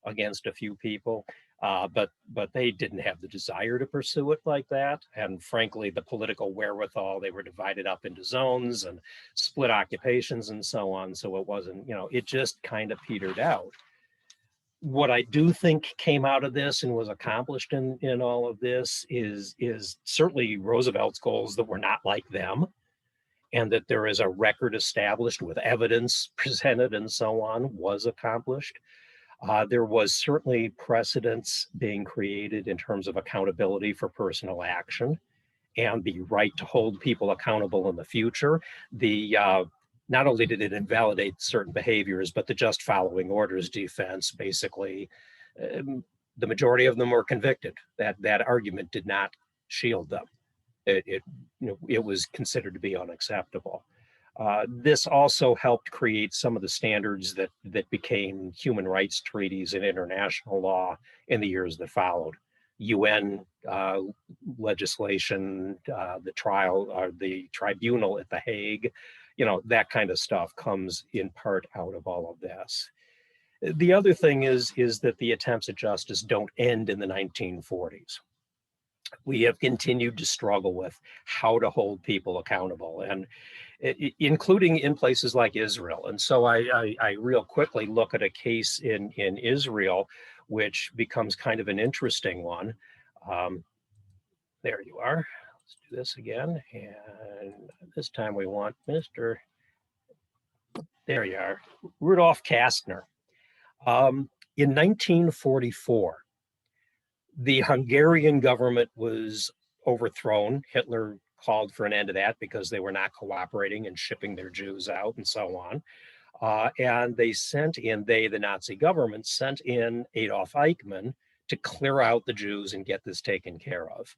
against a few people, but they didn't have the desire to pursue it like that. And frankly, the political wherewithal, they were divided up into zones and split occupations and so on. So it wasn't, you know, it just kind of petered out. What I do think came out of this and was accomplished in all of this is certainly Roosevelt's goals that were not like them, and that there is a record established with evidence presented and so on was accomplished. There was certainly precedents being created in terms of accountability for personal action and the right to hold people accountable in the future. Not only did it invalidate certain behaviors, but the just following orders defense, basically, the majority of them were convicted. That argument did not shield them. It was considered to be unacceptable. This also helped create some of the standards that became human rights treaties and international law in the years that followed. UN legislation, the tribunal at The Hague, that kind of stuff comes in part out of all of this. The other thing is that the attempts at justice don't end in the 1940s. We have continued to struggle with how to hold people accountable, and including in places like Israel. And so I real quickly look at a case in Israel, which becomes kind of an interesting one. There you are. Let's do this again. And this time we want Mr. There you are, Rudolf Kastner. In 1944, the Hungarian government was overthrown. Hitler called for an end to that because they were not cooperating and shipping their Jews out and so on. And the Nazi government sent in Adolf Eichmann to clear out the Jews and get this taken care of.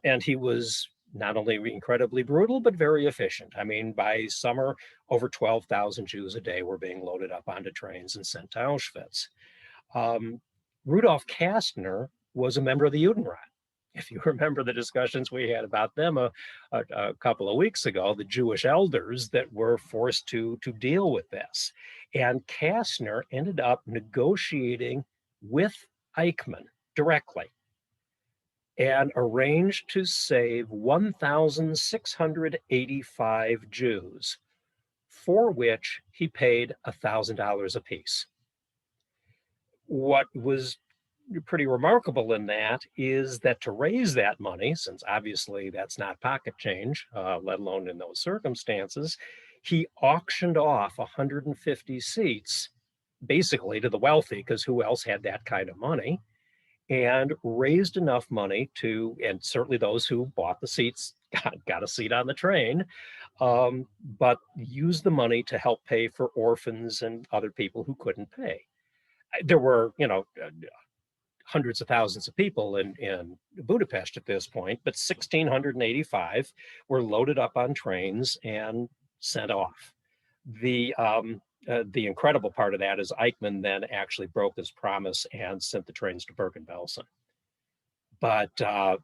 And he was not only incredibly brutal, but very efficient. I mean, by summer, over 12,000 Jews a day were being loaded up onto trains and sent to Auschwitz. Rudolf Kastner was a member of the Judenrat. If you remember the discussions we had about them a couple of weeks ago, the Jewish elders that were forced to deal with this. And Kastner ended up negotiating with Eichmann directly and arranged to save 1,685 Jews, for which he paid $1,000 apiece. What was pretty remarkable in that is that to raise that money, since obviously that's not pocket change, let alone in those circumstances, he auctioned off 150 seats basically to the wealthy, because who else had that kind of money, and raised enough money to, and certainly those who bought the seats got a seat on the train, but used the money to help pay for orphans and other people who couldn't pay. There were, hundreds of thousands of people in Budapest at this point, but 1,685 were loaded up on trains and sent off. The incredible part of that is Eichmann then actually broke his promise and sent the trains to Bergen-Belsen. But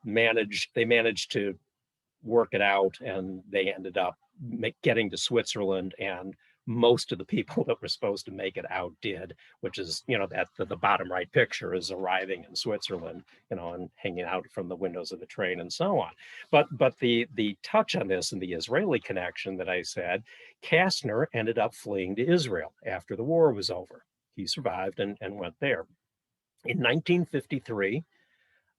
they managed to work it out, and they ended up getting to Switzerland and most of the people that were supposed to make it out did, which is, that the bottom right picture is arriving in Switzerland, and hanging out from the windows of the train and so on. But the touch on this and the Israeli connection that I said, Kastner ended up fleeing to Israel after the war was over. He survived and went there. In 1953,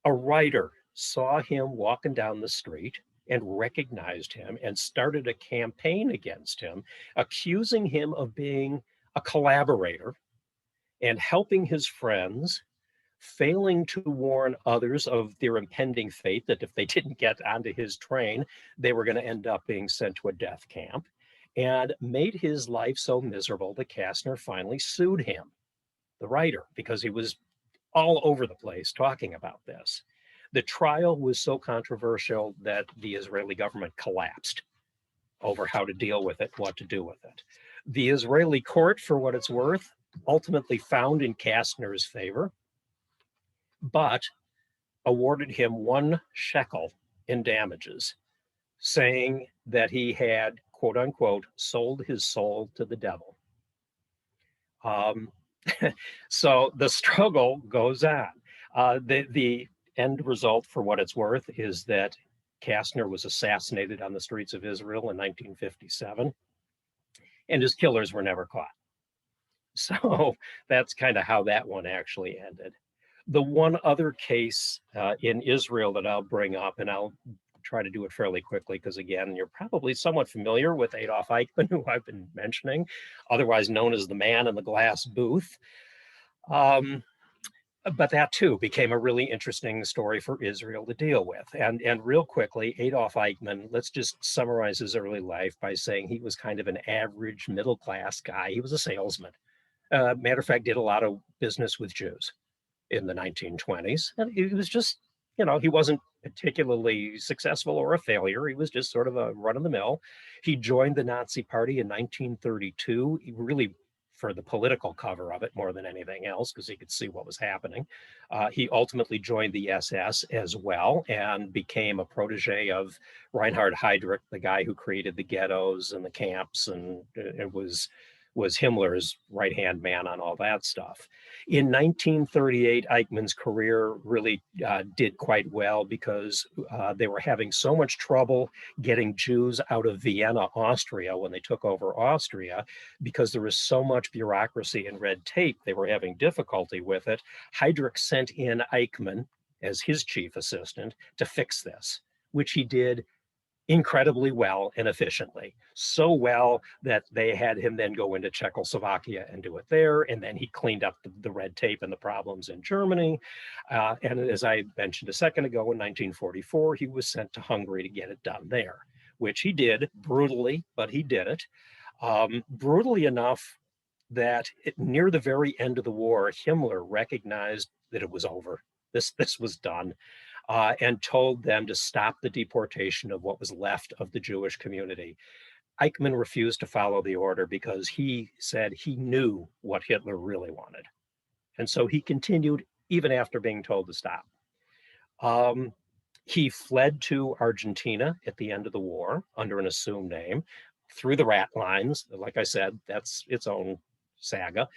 a writer saw him walking down the street and recognized him and started a campaign against him, accusing him of being a collaborator and helping his friends, failing to warn others of their impending fate, that if they didn't get onto his train, they were going to end up being sent to a death camp, and made his life so miserable that Kastner finally sued him, the writer, because he was all over the place talking about this. The trial was so controversial that the Israeli government collapsed over how to deal with it, what to do with it. The Israeli court, for what it's worth, ultimately found in Kastner's favor, but awarded him 1 shekel in damages, saying that he had, quote unquote, sold his soul to the devil. So the struggle goes on. The end result, for what it's worth, is that Kastner was assassinated on the streets of Israel in 1957, and his killers were never caught. So that's kind of how that one actually ended. The one other case in Israel that I'll bring up, and I'll try to do it fairly quickly, because again, you're probably somewhat familiar with Adolf Eichmann, who I've been mentioning, otherwise known as the man in the glass booth. But that too became a really interesting story for Israel to deal with. And real quickly, Adolf Eichmann, let's just summarize his early life by saying he was kind of an average middle-class guy. He was a salesman. Matter of fact, did a lot of business with Jews in the 1920s. And he was just, he wasn't particularly successful or a failure. He was just sort of a run-of-the-mill. He joined the Nazi Party in 1932. He really, for the political cover of it more than anything else, because he could see what was happening. He ultimately joined the SS as well and became a protege of Reinhard Heydrich, the guy who created the ghettos and the camps, and it was Himmler's right-hand man on all that stuff. In 1938, Eichmann's career really did quite well, because they were having so much trouble getting Jews out of Vienna, Austria, when they took over Austria, because there was so much bureaucracy and red tape, they were having difficulty with it. Heydrich sent in Eichmann as his chief assistant to fix this, which he did incredibly well and efficiently. So well that they had him then go into Czechoslovakia and do it there. And then he cleaned up the red tape and the problems in Germany. And as I mentioned a second ago, in 1944, he was sent to Hungary to get it done there, which he did brutally, but he did it. Brutally enough that near the very end of the war, Himmler recognized that it was over. This was done. And told them to stop the deportation of what was left of the Jewish community. Eichmann refused to follow the order because he said he knew what Hitler really wanted. And so he continued even after being told to stop. He fled to Argentina at the end of the war under an assumed name, through the rat lines. Like I said, that's its own saga.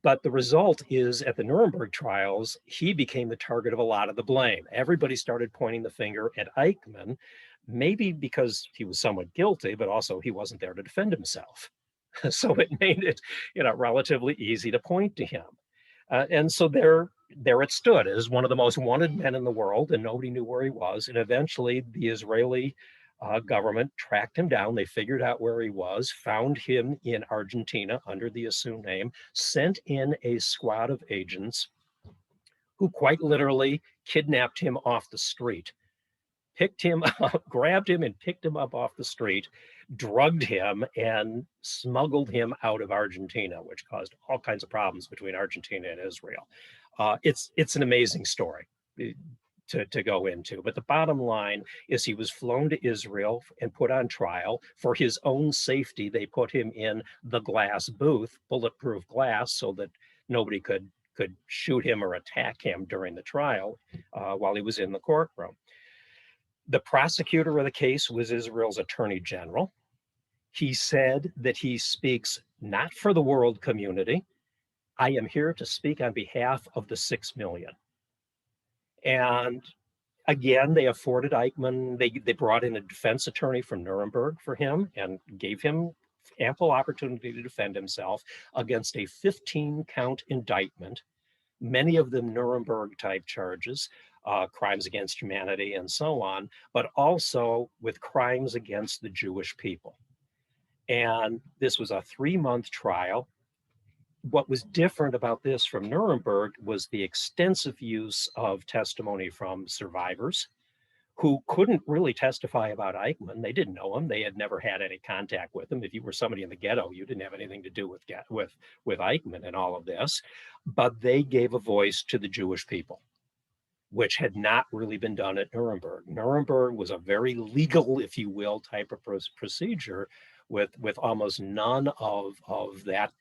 But the result is, at the Nuremberg trials, he became the target of a lot of the blame. Everybody started pointing the finger at Eichmann, maybe because he was somewhat guilty, but also he wasn't there to defend himself. So it made it, relatively easy to point to him. And so there it stood as one of the most wanted men in the world, and nobody knew where he was. And eventually the Israeli government tracked him down. They figured out where he was, found him in Argentina under the assumed name, sent in a squad of agents who quite literally kidnapped him off the street, picked him up, grabbed him and picked him up off the street, drugged him and smuggled him out of Argentina, which caused all kinds of problems between Argentina and Israel. It's an amazing story to go into. But the bottom line is he was flown to Israel and put on trial. For his own safety, they put him in the glass booth, bulletproof glass, so that nobody could shoot him or attack him during the trial while he was in the courtroom. The prosecutor of the case was Israel's attorney general. He said that he speaks not for the world community. I am here to speak on behalf of the 6 million. And again, they afforded Eichmann, they brought in a defense attorney from Nuremberg for him and gave him ample opportunity to defend himself against a 15-count indictment, many of them Nuremberg type charges, crimes against humanity and so on, but also with crimes against the Jewish people. And this was a 3-month trial. What was different about this from Nuremberg was the extensive use of testimony from survivors who couldn't really testify about Eichmann. They didn't know him. They had never had any contact with him. If you were somebody in the ghetto, you didn't have anything to do with Eichmann and all of this. But they gave a voice to the Jewish people, which had not really been done at Nuremberg. Nuremberg was a very legal, if you will, type of procedure with almost none of that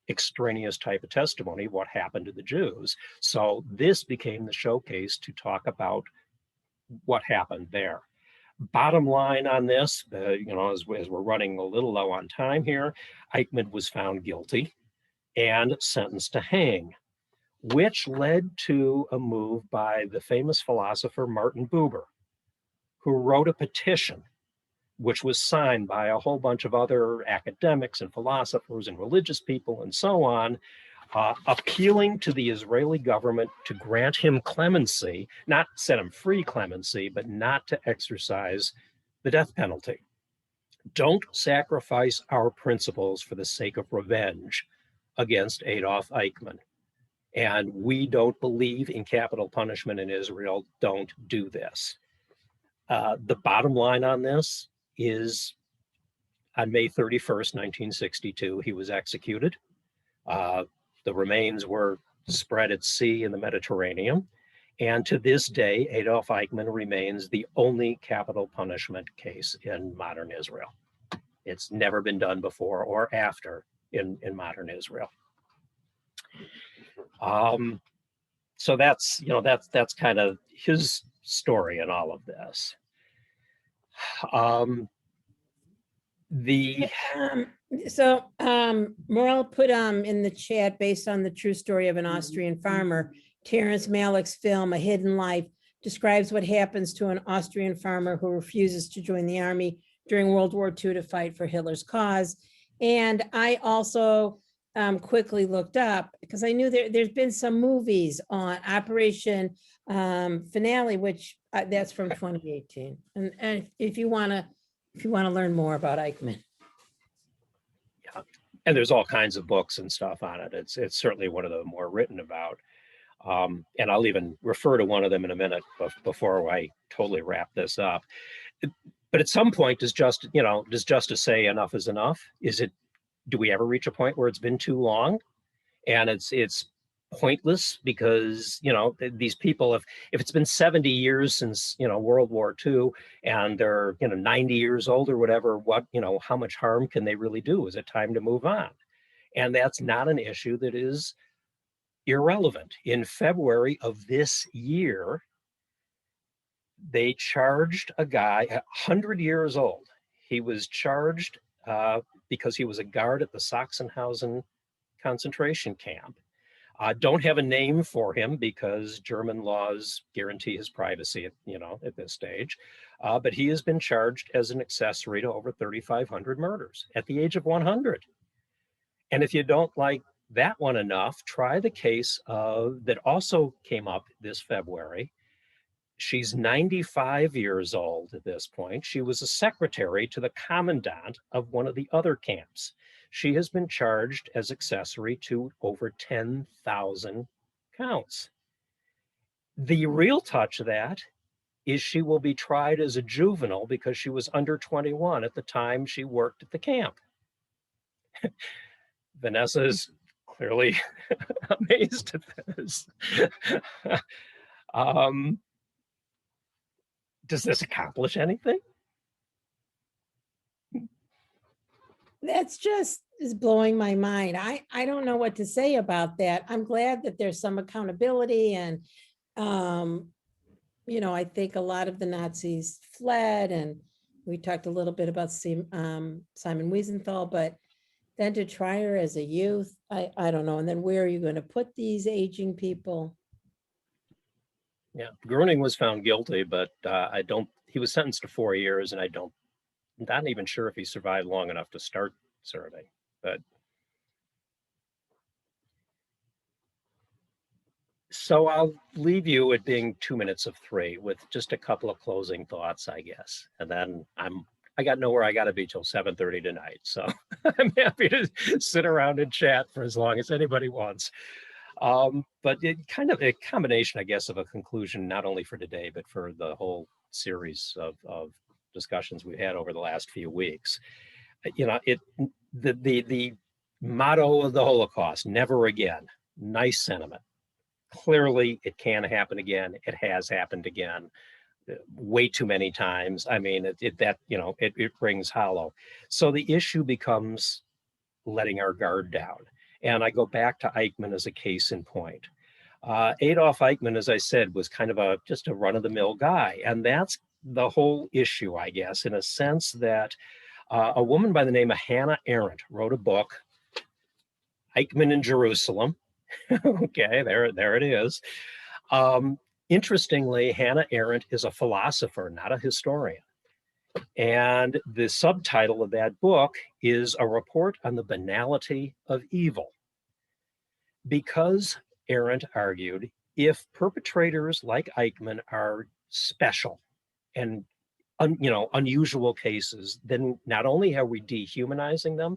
extraneous type of testimony, what happened to the Jews. So this became the showcase to talk about what happened there. Bottom line on this, as we're running a little low on time here, Eichmann was found guilty and sentenced to hang, which led to a move by the famous philosopher Martin Buber, who wrote a petition which was signed by a whole bunch of other academics and philosophers and religious people and so on, appealing to the Israeli government to grant him clemency, not set him free clemency, but not to exercise the death penalty. Don't sacrifice our principles for the sake of revenge against Adolf Eichmann. And we don't believe in capital punishment in Israel. Don't do this. The bottom line on this is on May 31st, 1962, he was executed. The remains were spread at sea in the Mediterranean. And to this day, Adolf Eichmann remains the only capital punishment case in modern Israel. It's never been done before or after in modern Israel. So that's kind of his story in all of this. Morel put in the chat, based on the true story of an Austrian farmer, Terrence Malick's film A Hidden Life describes what happens to an Austrian farmer who refuses to join the army during World War II to fight for Hitler's cause. And I also quickly looked up, because I knew there's been some movies on Operation Finale, which that's from 2018. And if you want to learn more about Eichmann. Yeah, and there's all kinds of books and stuff on it. It's certainly one of the more written about. And I'll even refer to one of them in a minute before I totally wrap this up. But at some point, does justice say enough is enough? Do we ever reach a point where it's been too long and it's pointless because, these people, if it's been 70 years since, World War II and they're, 90 years old or whatever, how much harm can they really do? Is it time to move on? And that's not an issue that is irrelevant. In February of this year, they charged a guy 100 years old. He was charged because he was a guard at the Sachsenhausen concentration camp. Don't have a name for him because German laws guarantee his privacy at this stage. But he has been charged as an accessory to over 3,500 murders at the age of 100. And if you don't like that one enough, try the case that also came up this February. She's 95 years old at this point. She was a secretary to the commandant of one of the other camps. She has been charged as accessory to over 10,000 counts. The real touch of that is she will be tried as a juvenile because she was under 21 at the time she worked at the camp. Vanessa is clearly amazed at this. Does this accomplish anything? That's just is blowing my mind. I don't know what to say about that. I'm glad that there's some accountability, and I think a lot of the Nazis fled, and we talked a little bit about Simon Wiesenthal, but then to try her as a youth, I don't know. And then where are you going to put these aging people? Yeah, Gruning was found guilty, but he was sentenced to 4 years, and not even sure if he survived long enough to start serving, but. So I'll leave you at being 2 minutes of 3 with just a couple of closing thoughts, I guess. And then I got nowhere I got to be till 7:30 tonight. So I'm happy to sit around and chat for as long as anybody wants. But it kind of a combination, I guess, of a conclusion, not only for today, but for the whole series of discussions we've had over the last few weeks. You know, the motto of the Holocaust, never again, nice sentiment. Clearly, it can happen again. It has happened again, way too many times. I mean, it rings hollow. So the issue becomes letting our guard down. And I go back to Eichmann as a case in point. Adolf Eichmann, as I said, was kind of just a run-of-the-mill guy. And that's the whole issue, I guess, in a sense that a woman by the name of Hannah Arendt wrote a book, Eichmann in Jerusalem. Okay, there it is. Interestingly, Hannah Arendt is a philosopher, not a historian. And the subtitle of that book is A Report on the Banality of Evil. Because Arendt argued, if perpetrators like Eichmann are special and unusual cases, then not only are we dehumanizing them,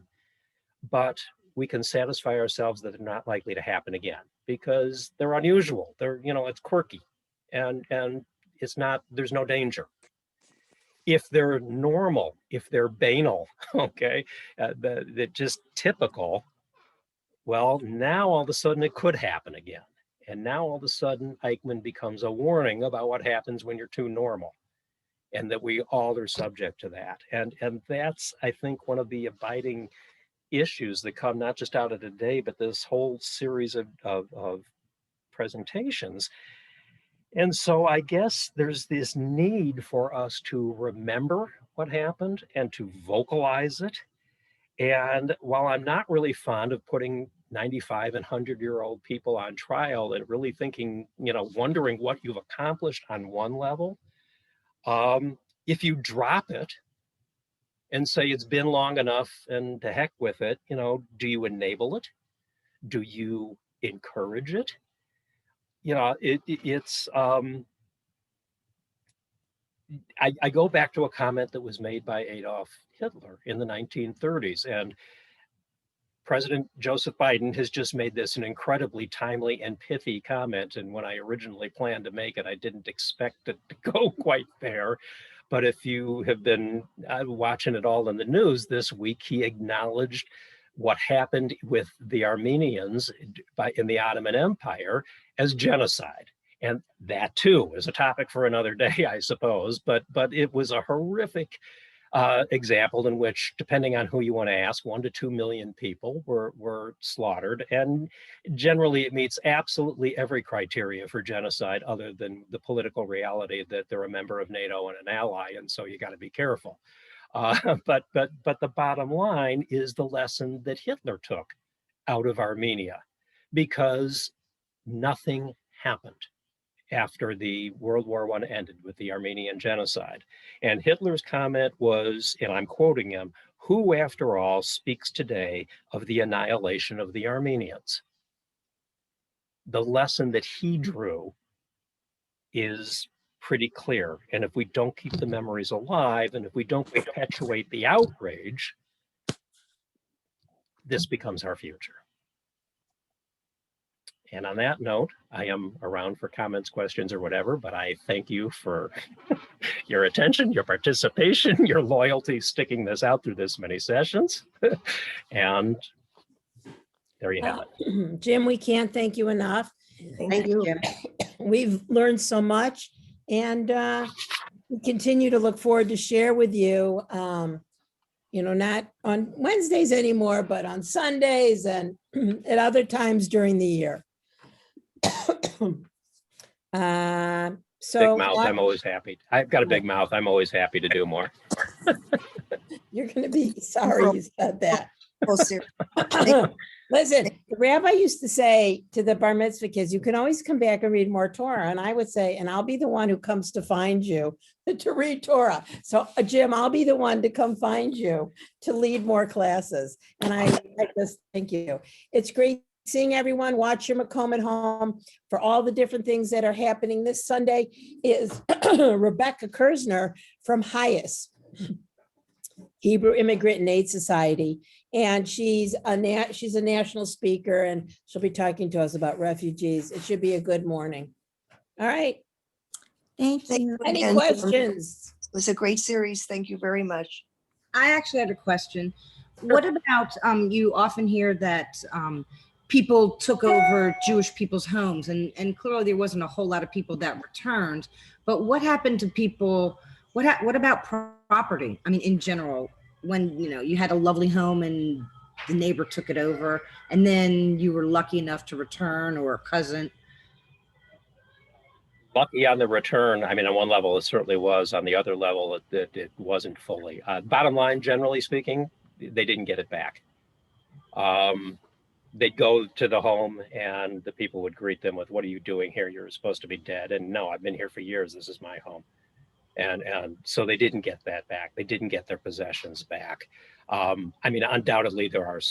but we can satisfy ourselves that they're not likely to happen again because they're unusual. It's quirky, and it's not. There's no danger. If they're normal, if they're banal, okay, they're just typical. Well, now all of a sudden it could happen again, and now all of a sudden Eichmann becomes a warning about what happens when you're too normal, and that we all are subject to that. And that's, I think, one of the abiding issues that come not just out of today, but this whole series of presentations. And so I guess there's this need for us to remember what happened and to vocalize it. And while I'm not really fond of putting 95 and 100-year-old people on trial and really thinking, wondering what you've accomplished on one level, if you drop it and say it's been long enough and to heck with it, do you enable it? Do you encourage it? I go back to a comment that was made by Adolf Hitler in the 1930s, and President Joseph Biden has just made this an incredibly timely and pithy comment. And when I originally planned to make it, I didn't expect it to go quite there. But if you have been watching it all in the news this week, he acknowledged what happened with the Armenians in the Ottoman Empire as genocide. And that too is a topic for another day, I suppose. But it was a horrific example in which, depending on who you want to ask, 1 to 2 million people were slaughtered. And generally, it meets absolutely every criteria for genocide, other than the political reality that they're a member of NATO and an ally, and so you got to be careful. But the bottom line is the lesson that Hitler took out of Armenia, because nothing happened after the World War I ended with the Armenian genocide. And Hitler's comment was, and I'm quoting him, "Who, after all, speaks today of the annihilation of the Armenians?" The lesson that he drew is pretty clear. And if we don't keep the memories alive, and if we don't perpetuate the outrage, this becomes our future. And on that note, I am around for comments, questions, or whatever, but I thank you for your attention, your participation, your loyalty, sticking this out through this many sessions. And there you have it. Jim, we can't thank you enough. Thank you, Jim. We've learned so much, and we continue to look forward to share with you, not on Wednesdays anymore, but on Sundays and at other times during the year. Big mouth, I'm always happy. I've got a big mouth. I'm always happy to do more. You're gonna be sorry you said that. Oh, seriously. Listen, the rabbi used to say to the bar mitzvah kids, you can always come back and read more Torah. And I would say, and I'll be the one who comes to find you to read Torah. So Jim, I'll be the one to come find you to lead more classes. And I just thank you. It's great seeing everyone. Watch your Macomb at home for all the different things that are happening. This Sunday is Rebecca Kersner from HIAS, Hebrew Immigrant and Aid Society. And she's a national speaker, and she'll be talking to us about refugees. It should be a good morning. All right. Thank Thank you. you Any again, Jim. questions? It was a great series. Thank you very much. I actually had a question. What about, you often hear that people took over Jewish people's homes, and clearly there wasn't a whole lot of people that returned, but what happened to people? What about property? I mean, in general, when, you know, you had a lovely home and the neighbor took it over, and then you were lucky enough to return, or a cousin. Lucky on the return. I mean, on one level, it certainly was. On the other level, it wasn't fully. Bottom line, generally speaking, they didn't get it back. They'd go to the home and the people would greet them with, "What are you doing here? You're supposed to be dead." And no, I've been here for years. This is my home. And so they didn't get that back. They didn't get their possessions back. I mean, undoubtedly, there are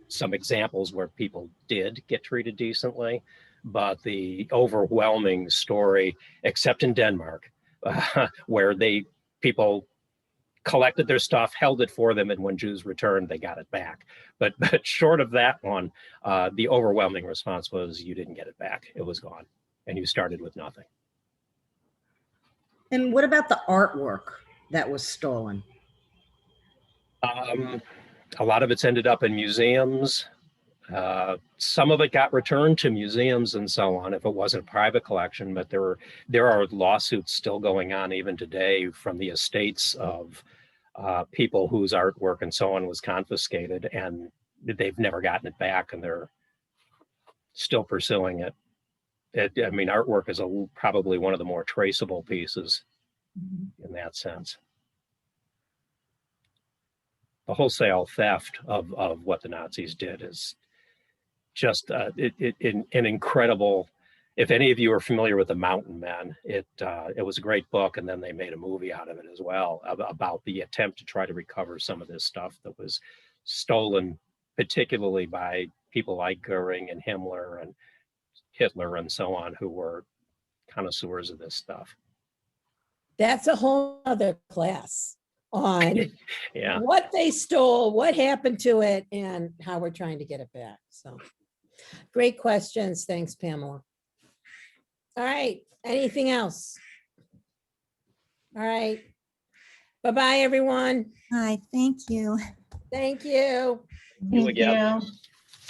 some examples where people did get treated decently, but the overwhelming story, except in Denmark, where people collected their stuff, held it for them, and when Jews returned, they got it back. But short of that one, the overwhelming response was you didn't get it back. It was gone, and you started with nothing. And what about the artwork that was stolen? A lot of it's ended up in museums. Some of it got returned to museums and so on if it wasn't a private collection, but there are lawsuits still going on even today from the estates of people whose artwork and so on was confiscated, and they've never gotten it back, and they're still pursuing it. I mean, artwork is probably one of the more traceable pieces in that sense. The wholesale theft of what the Nazis did is just an incredible. If any of you are familiar with The Mountain Men, it was a great book, and then they made a movie out of it as well about the attempt to try to recover some of this stuff that was stolen, particularly by people like Goering and Himmler and Hitler and so on, who were connoisseurs of this stuff. That's a whole other class on Yeah. what they stole, what happened to it, and how we're trying to get it back. So great questions. Thanks, Pamela. All right. Anything else? All right. Bye-bye, everyone. Hi, thank you. Thank you. You again. you.